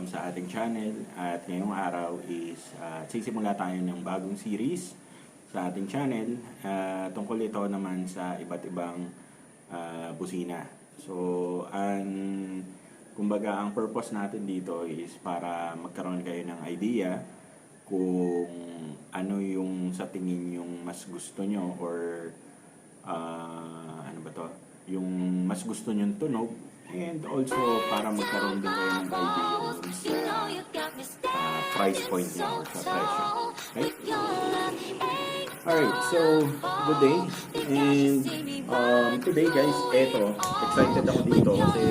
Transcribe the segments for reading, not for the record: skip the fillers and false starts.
sa ating channel. At ngayong araw is sisimula tayo ng bagong series sa ating channel. Tungkol ito naman sa iba't ibang busina. So, kumbaga ang purpose natin dito is para magkaroon kayo ng idea kung ano yung sa tingin yung mas gusto nyo or ano ba to? Yung mas gusto nyo tunog, and also para magkaroon din kayo ng idea dun sa price point nyo or sa presyo. Okay? Alright, so good day. And today guys, eto, excited ako dito kasi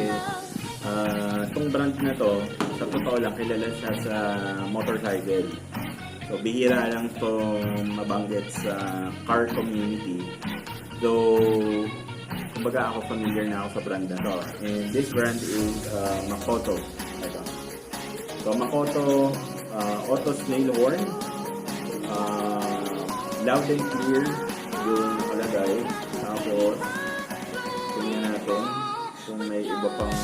itong brand na to, sa totoo lang, kilala siya sa motorcycle. So, bihira lang to mabanggit sa car community. So, kumbaga ako familiar na ako sa brand na to. And this brand is Makoto. Ito. So, Makoto Auto Snail horn. Loud and clear yung nakalagay. Tapos, tingnan natin kung may iba pang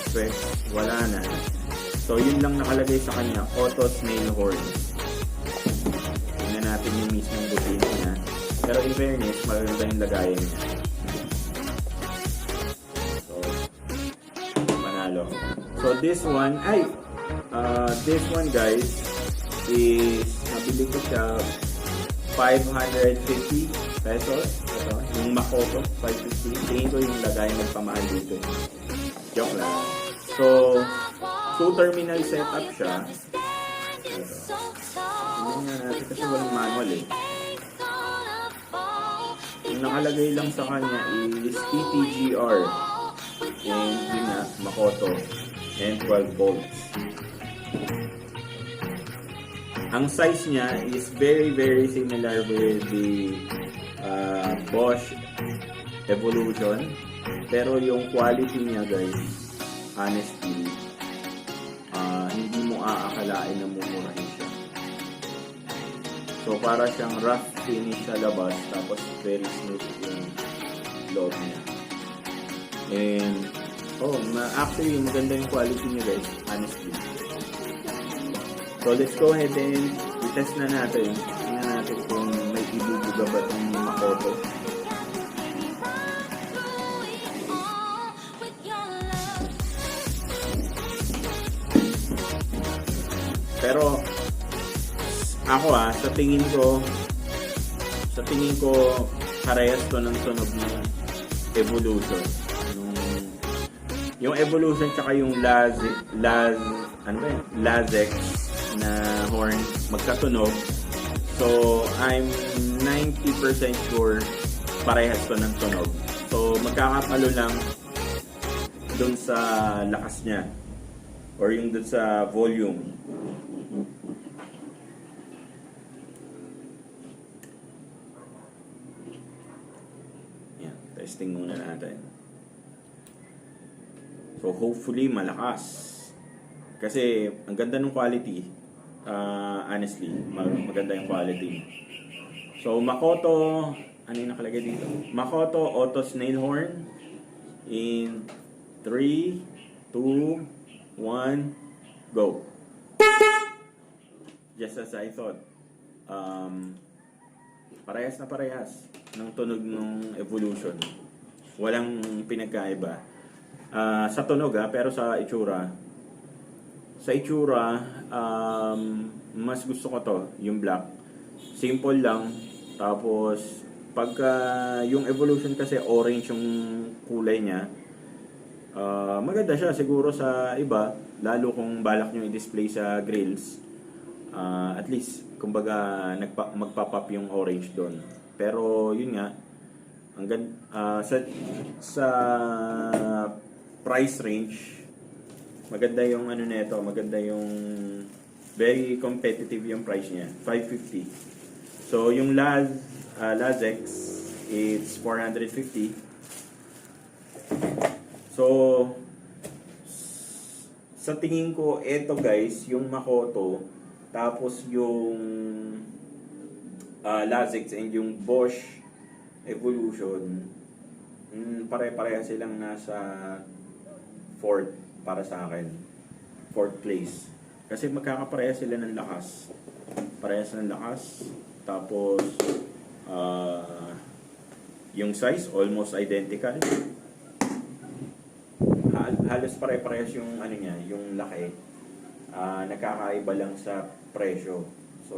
stress. Wala na. So, yun lang nakalagay sa kanya. Auto Snail horn. Tingnan natin yung mismong button niya. Pero in fairness, maganda yung lagayan niya. So, panalo. So, this one guys, is, nabili ko siya 550 pesos. Ito, yung Makoto, 550. Tingin ko yung lagayan nagpamahal dito. Joke lang. So, 2-terminal setup siya. Ito. Tingnan nga natin kasi walang manual eh. Yung nakalagay lang sa kanya is TTGR and yun na, Makoto and 12 volts. Ang size niya is very similar with the Bosch Evolution, pero yung quality niya guys, honestly, hindi mo aakalain na mumurahin siya. So, para siyang rough finish sa labas, tapos very smooth yung loob niya. And, actually, maganda yung quality niya guys, honestly. So, let's go ahead and i-test na natin. Tingnan natin kung may ibubuga ba itong Makoto. Pero, ako sa tingin ko parehas to ng tunog ng Evolution. Yung Evolution tsaka yung Lazex na horn magkatunog. So, I'm 90% sure parehas to ng tunog. So, magkakapalo lang dun sa lakas niya or yung dun sa volume. Testing muna natin. So, hopefully, malakas. Kasi, ang ganda ng quality. Honestly, maganda yung quality. So, Makoto, ano yung nakalagay dito? Makoto Auto Snail Horn. In 3, 2, 1, go. Just as I thought. Parehas na parehas ng tunog ng Evolution. Walang pinagkaiba. Sa tunog pero sa itsura. Sa itsura, mas gusto ko to, yung black. Simple lang. Tapos, pagka yung Evolution kasi orange yung kulay niya, maganda siya siguro sa iba, lalo kung balak nyo i-display sa grills. At least, kumbaga, magpa-pop yung orange doon. Pero, yun nga, sa price range, maganda yung ano nito, maganda yung very competitive yung price niya, 550. So, yung Lazex, it's 450. So, sa tingin ko, eto guys, yung Makoto, tapos yung Lazex and yung Bosch Evolution, pare-pareha silang nasa 4 para sa akin. 4th place. Kasi magkakaparehas sila ng lakas. Parehas ng lakas. Tapos, yung size, almost identical. Halos pare-parehas yung ano niya, yung laki. Nagkakaiba lang sa presyo. So,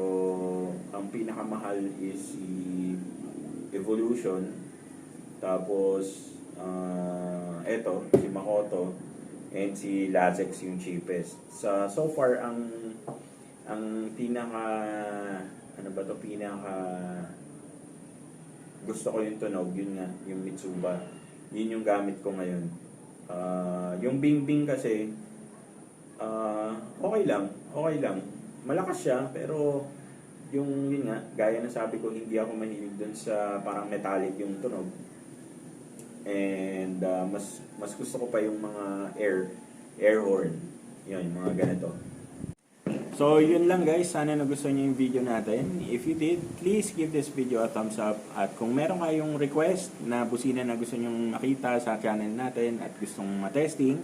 ang pinakamahal is si Evolution. Tapos, eto, si Makoto. And si Latex yung cheapest. So far, ang pinaka, ano ba to, pinaka gusto ko yung tunog, yun nga, yung Mitsuba. Yun yung gamit ko ngayon. Yung Bing Bing kasi, okay lang. Malakas siya, pero yun nga, gaya na sabi ko, hindi ako mahilig dun sa parang metallic yung tunog. And mas gusto ko pa yung mga air horn. Yun, mga ganito. So, yun lang guys. Sana nagustuhan niyo yung video natin. If you did, please give this video a thumbs up. At kung meron kayong request na busina na gusto niyo makita sa channel natin at gustong matesting,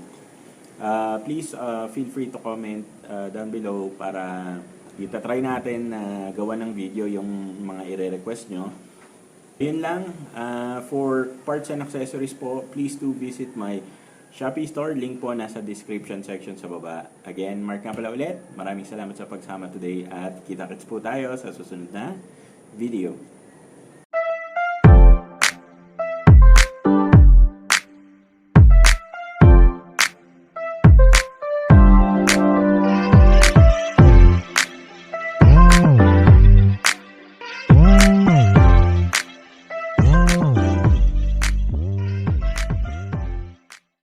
please feel free to comment down below para itatry natin na gawa ng video yung mga i-request nyo. Yun lang. For parts and accessories po, please do visit my Shopee store. Link po nasa description section sa baba. Again, Mark nga pala ulit. Maraming salamat sa pagsama today at kita-kits po tayo sa susunod na video.